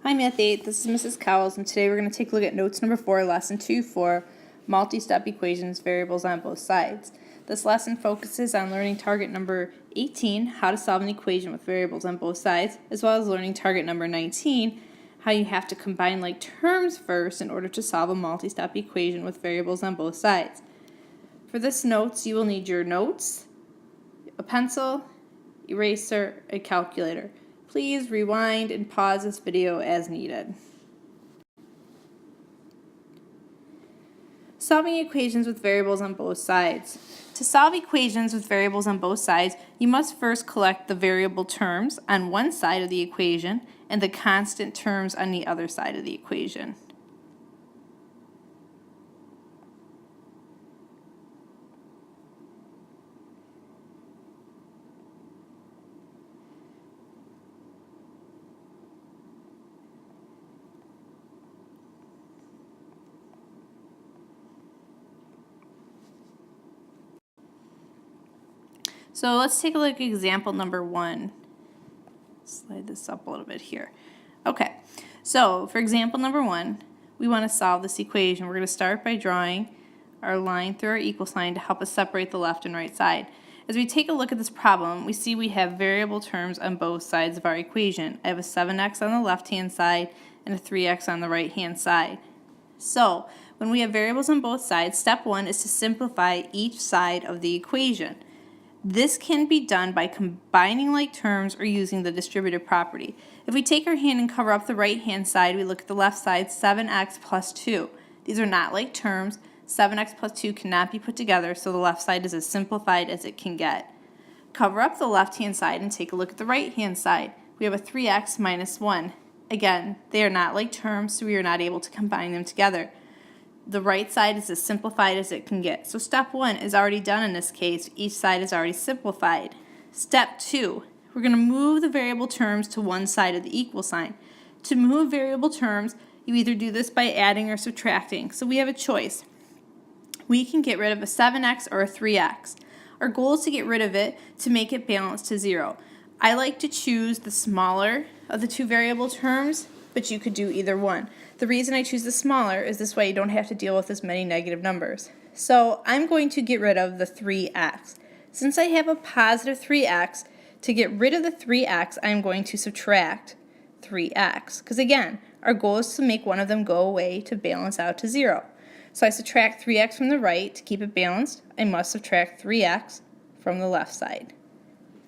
Hi Math 8, this is Mrs. Cowles, and today we're going to take a look at notes number 4, lesson 2 for multi-step equations, variables on both sides. This lesson focuses on learning target number 18, how to solve an equation with variables on both sides, as well as learning target number 19, how you have to combine like terms first in order to solve a multi-step equation with variables on both sides. For this notes, you will need your notes, a pencil, eraser, a calculator. Please rewind and pause this video as needed. Solving equations with variables on both sides. To solve equations with variables on both sides, you must first collect the variable terms on one side of the equation and the constant terms on the other side of the equation. So let's take a look at example number 1. Slide this up a little bit here. Okay, so for example number 1, we want to solve this equation. We're going to start by drawing our line through our equal sign to help us separate the left and right side. As we take a look at this problem, we see we have variable terms on both sides of our equation. I have a 7x on the left-hand side and a 3x on the right-hand side. So, when we have variables on both sides, step 1 is to simplify each side of the equation. This can be done by combining like terms or using the distributive property. If we take our hand and cover up the right-hand side, we look at the left side, 7x plus 2. These are not like terms. 7x plus 2 cannot be put together, so the left side is as simplified as it can get. Cover up the left-hand side and take a look at the right-hand side. We have a 3x minus 1. Again, they are not like terms, so we are not able to combine them together. The right side is as simplified as it can get. So step 1 is already done in this case. Each side is already simplified. Step 2, we're going to move the variable terms to one side of the equal sign. To move variable terms, you either do this by adding or subtracting. So we have a choice. We can get rid of a 7x or a 3x. Our goal is to get rid of it to make it balance to 0. I like to choose the smaller of the two variable terms, but you could do either one. The reason I choose the smaller is this way you don't have to deal with as many negative numbers. So I'm going to get rid of the 3x. Since I have a positive 3x, to get rid of the 3x, I'm going to subtract 3x. Because again, our goal is to make one of them go away to balance out to 0. So I subtract 3x from the right to keep it balanced. I must subtract 3x from the left side.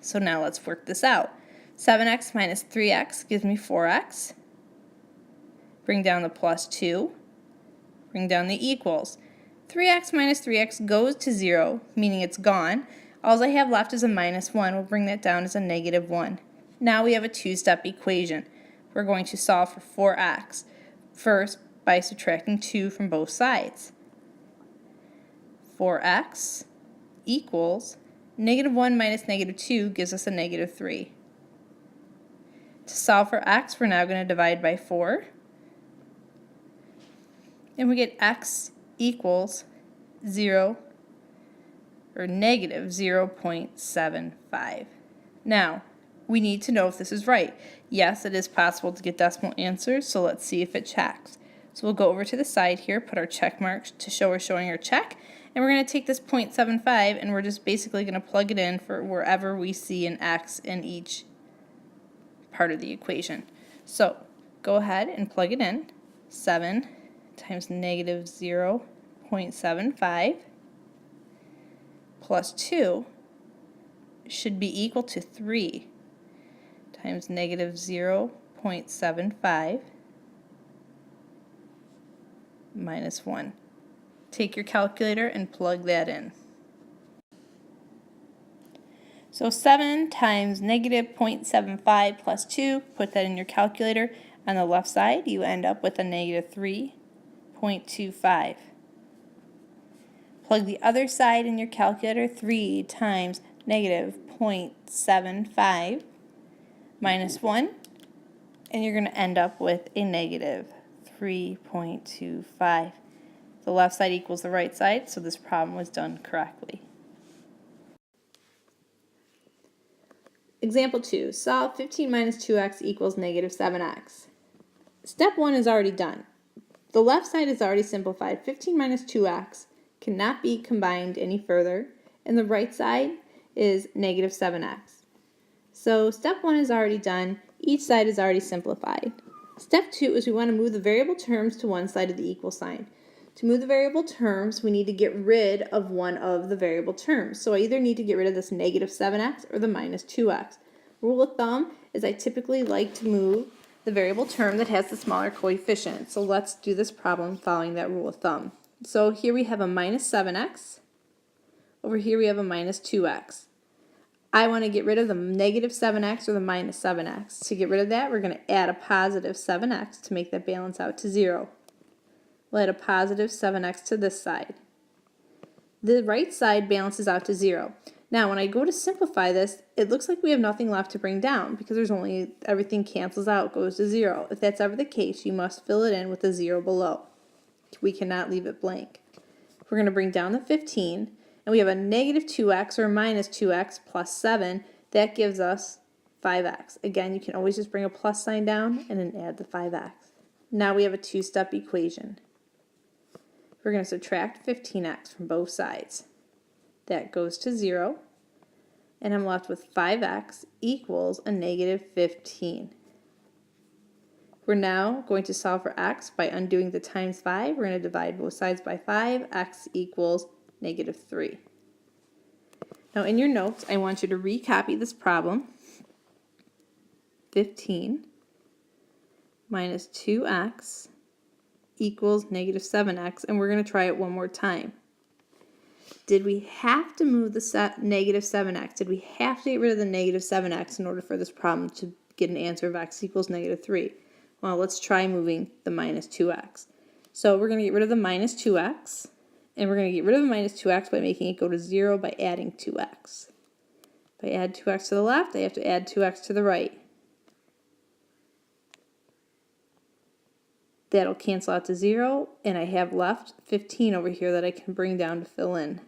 So now let's work this out. 7x minus 3x gives me 4x. Bring down the plus 2. Bring down the equals. 3x minus 3x goes to 0, meaning it's gone. All I have left is a minus 1. We'll bring that down as a negative 1. Now we have a two-step equation. We're going to solve for 4x. First, by subtracting 2 from both sides. 4x equals negative 1 minus negative 2 gives us a negative 3. To solve for x, we're now going to divide by 4. And we get x equals 0 or negative 0.75. Now, we need to know if this is right. Yes, it is possible to get decimal answers, so let's see if it checks. So we'll go over to the side here, put our check marks to show we're showing our check, and we're going to take this 0.75 and we're just basically going to plug it in for wherever we see an x in each part of the equation. So go ahead and plug it in. 7 times negative 0.75 plus 2 should be equal to 3 times negative 0.75 minus 1. Take your calculator and plug that in. So 7 times negative 0.75 plus 2, put that in your calculator. On the left side, you end up with a negative 3.25. Plug the other side in your calculator. 3 times negative 0.75 minus 1, and you're going to end up with a negative 3.25. The left side equals the right side, so this problem was done correctly. Example 2. Solve 15 minus 2x equals negative 7x. Step 1 is already done. The left side is already simplified. 15 minus 2x cannot be combined any further, and the right side is negative 7x. So step 1 is already done. Each side is already simplified. Step 2 is we want to move the variable terms to one side of the equal sign. To move the variable terms, we need to get rid of one of the variable terms. So I either need to get rid of this negative 7x or the minus 2x. Rule of thumb is I typically like to move the variable term that has the smaller coefficient. So let's do this problem following that rule of thumb. So here we have a minus 7x. Over here we have a minus 2x. I want to get rid of the negative 7x or the minus 7x. To get rid of that, we're going to add a positive 7x to make that balance out to 0. We'll add a positive 7x to this side. The right side balances out to 0. Now, when I go to simplify this, it looks like we have nothing left to bring down because there's only, everything cancels out, goes to 0. If that's ever the case, you must fill it in with a 0 below. We cannot leave it blank. We're going to bring down the 15, and we have a negative 2x or minus 2x plus 7. That gives us 5x. Again, you can always just bring a plus sign down and then add the 5x. Now we have a two-step equation. We're going to subtract 15x from both sides. That goes to 0, and I'm left with 5x equals a negative 15. We're now going to solve for x by undoing the times 5. We're going to divide both sides by 5. X equals negative 3. Now in your notes, I want you to recopy this problem. 15 minus 2x equals negative 7x, and we're going to try it one more time. Did we have to move the negative 7x? Did we have to get rid of the negative 7x in order for this problem to get an answer of x equals negative 3? Well, let's try moving the minus 2x. So we're going to get rid of the minus 2x, and we're going to get rid of the minus 2x by making it go to 0 by adding 2x. If I add 2x to the left, I have to add 2x to the right. That'll cancel out to 0, and I have left 15 over here that I can bring down to fill in.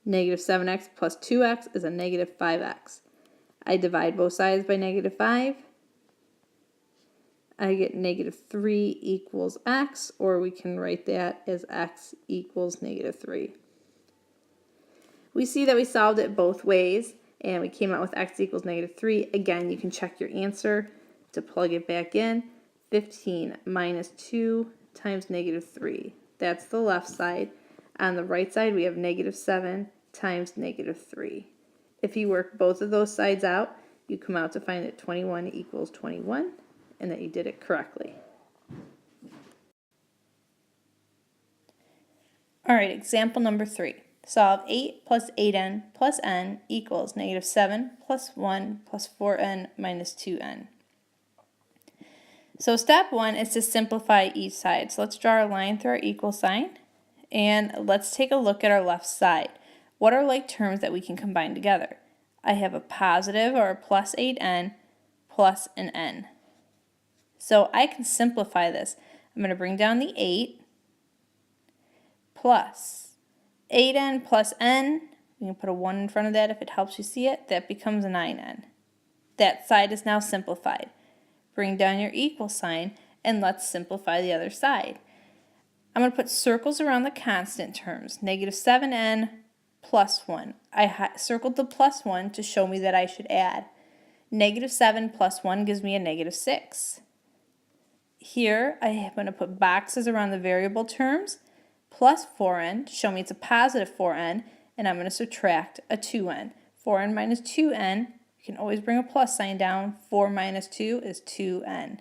Negative 7x plus 2x is a negative 5x. I divide both sides by negative 5. I get negative 3 equals x, or we can write that as x equals negative 3. We see that we solved it both ways, and we came out with x equals negative 3. Again, you can check your answer to plug it back in. 15 minus 2 times negative 3. That's the left side. On the right side, we have negative 7 times negative 3. If you work both of those sides out, you come out to find that 21 equals 21, and that you did it correctly. All right, example number 3. Solve 8 plus 8n plus n equals negative 7 plus 1 plus 4n minus 2n. So step 1 is to simplify each side. So let's draw a line through our equal sign, and let's take a look at our left side. What are like terms that we can combine together? I have a positive or a plus 8n plus an n. So I can simplify this. I'm going to bring down the 8 plus 8n plus n. We can put a 1 in front of that if it helps you see it. That becomes 9n. That side is now simplified. Bring down your equal sign, and let's simplify the other side. I'm going to put circles around the constant terms. Negative 7n plus 1. I circled the plus 1 to show me that I should add. Negative 7 plus 1 gives me a negative 6. Here, I'm going to put boxes around the variable terms, plus 4n to show me it's a positive 4n, and I'm going to subtract a 2n. 4n minus 2n, you can always bring a plus sign down. 4 minus 2 is 2n.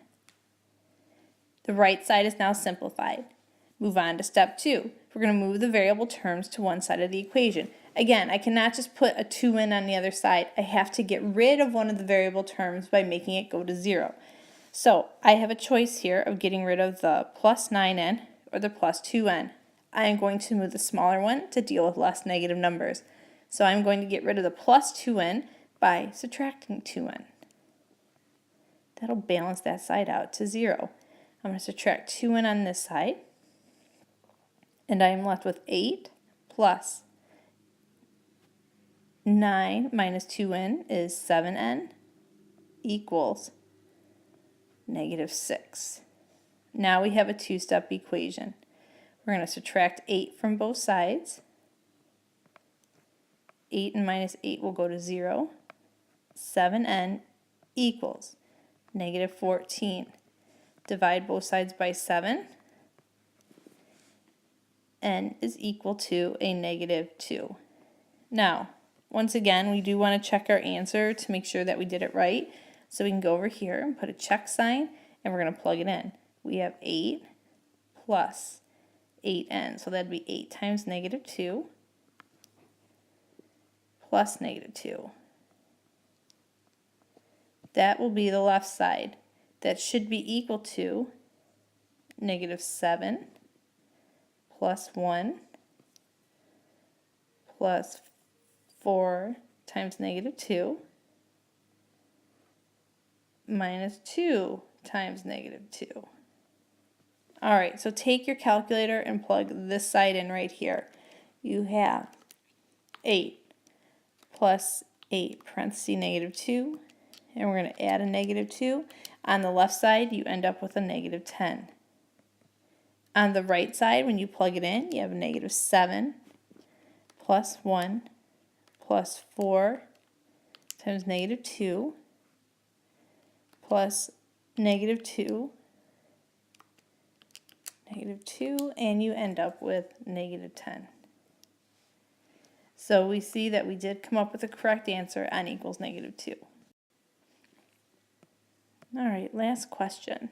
The right side is now simplified. Move on to step 2. We're going to move the variable terms to one side of the equation. Again, I cannot just put a 2n on the other side. I have to get rid of one of the variable terms by making it go to 0. So I have a choice here of getting rid of the plus 9n or the plus 2n. I am going to move the smaller one to deal with less negative numbers. So I'm going to get rid of the plus 2n by subtracting 2n. That'll balance that side out to 0. I'm going to subtract 2n on this side, and I'm left with 8 plus 9 minus 2n is 7n equals negative 6. Now we have a two-step equation. We're going to subtract 8 from both sides. 8 and minus 8 will go to 0. 7n equals negative 14. Divide both sides by 7. N is equal to a negative 2. Now, once again, we do want to check our answer to make sure that we did it right. So we can go over here and put a check sign, and we're going to plug it in. We have 8 plus 8n, so that'd be 8 times negative 2 plus negative 2. That will be the left side. That should be equal to negative 7 plus 1 plus 4 times negative 2 minus 2 times negative 2. All right, so take your calculator and plug this side in right here. You have 8 plus 8 parentheses negative 2, and we're going to add a negative 2. On the left side, you end up with a negative 10. On the right side, when you plug it in, you have a negative 7 plus 1 plus 4 times negative 2 plus negative 2, and you end up with negative 10. So we see that we did come up with the correct answer, n equals negative 2. All right, last question.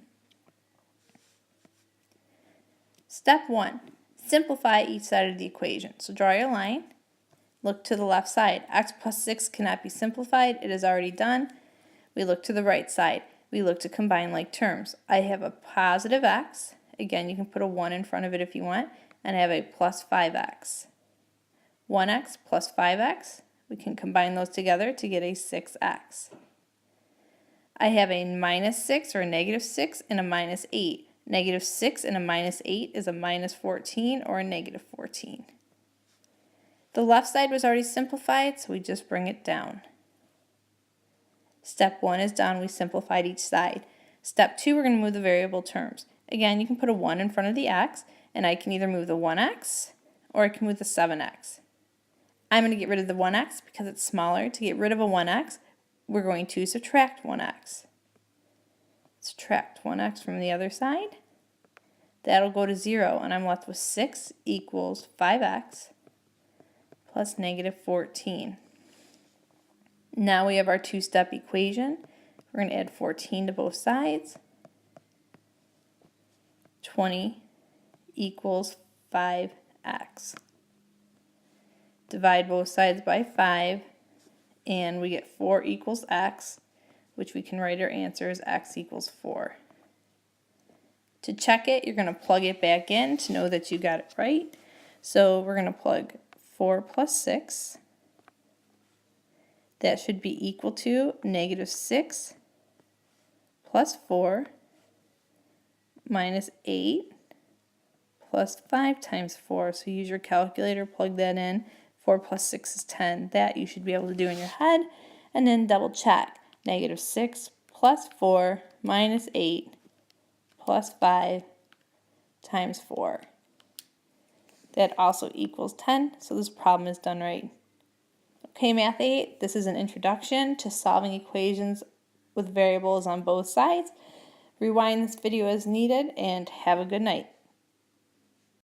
Step 1, simplify each side of the equation. So draw your line, look to the left side. X plus 6 cannot be simplified. It is already done. We look to the right side. We look to combine like terms. I have a positive x. Again, you can put a 1 in front of it if you want. And I have a plus 5x. 1x plus 5x. We can combine those together to get a 6x. I have a minus 6 or a negative 6 and a minus 8. Negative 6 and a minus 8 is a minus 14 or a negative 14. The left side was already simplified, so we just bring it down. Step 1 is done. We simplified each side. Step 2, we're going to move the variable terms. Again, you can put a 1 in front of the x, and I can either move the 1x or I can move the 7x. I'm going to get rid of the 1x because it's smaller. To get rid of a 1x, we're going to subtract 1x. Subtract 1x from the other side. That'll go to 0, and I'm left with 6 equals 5x plus negative 14. Now we have our two-step equation. We're going to add 14 to both sides. 20 equals 5x. Divide both sides by 5, and we get 4 equals x, which we can write our answer as x equals 4. To check it, you're going to plug it back in to know that you got it right. So we're going to plug 4 plus 6. That should be equal to negative 6 plus 4 minus 8 plus 5 times 4. So use your calculator, plug that in. 4 plus 6 is 10. That you should be able to do in your head. And then double check. Negative 6 plus 4 minus 8 plus 5 times 4. That also equals 10. So this problem is done right. Okay, Math 8, this is an introduction to solving equations with variables on both sides. Rewind this video as needed and have a good night.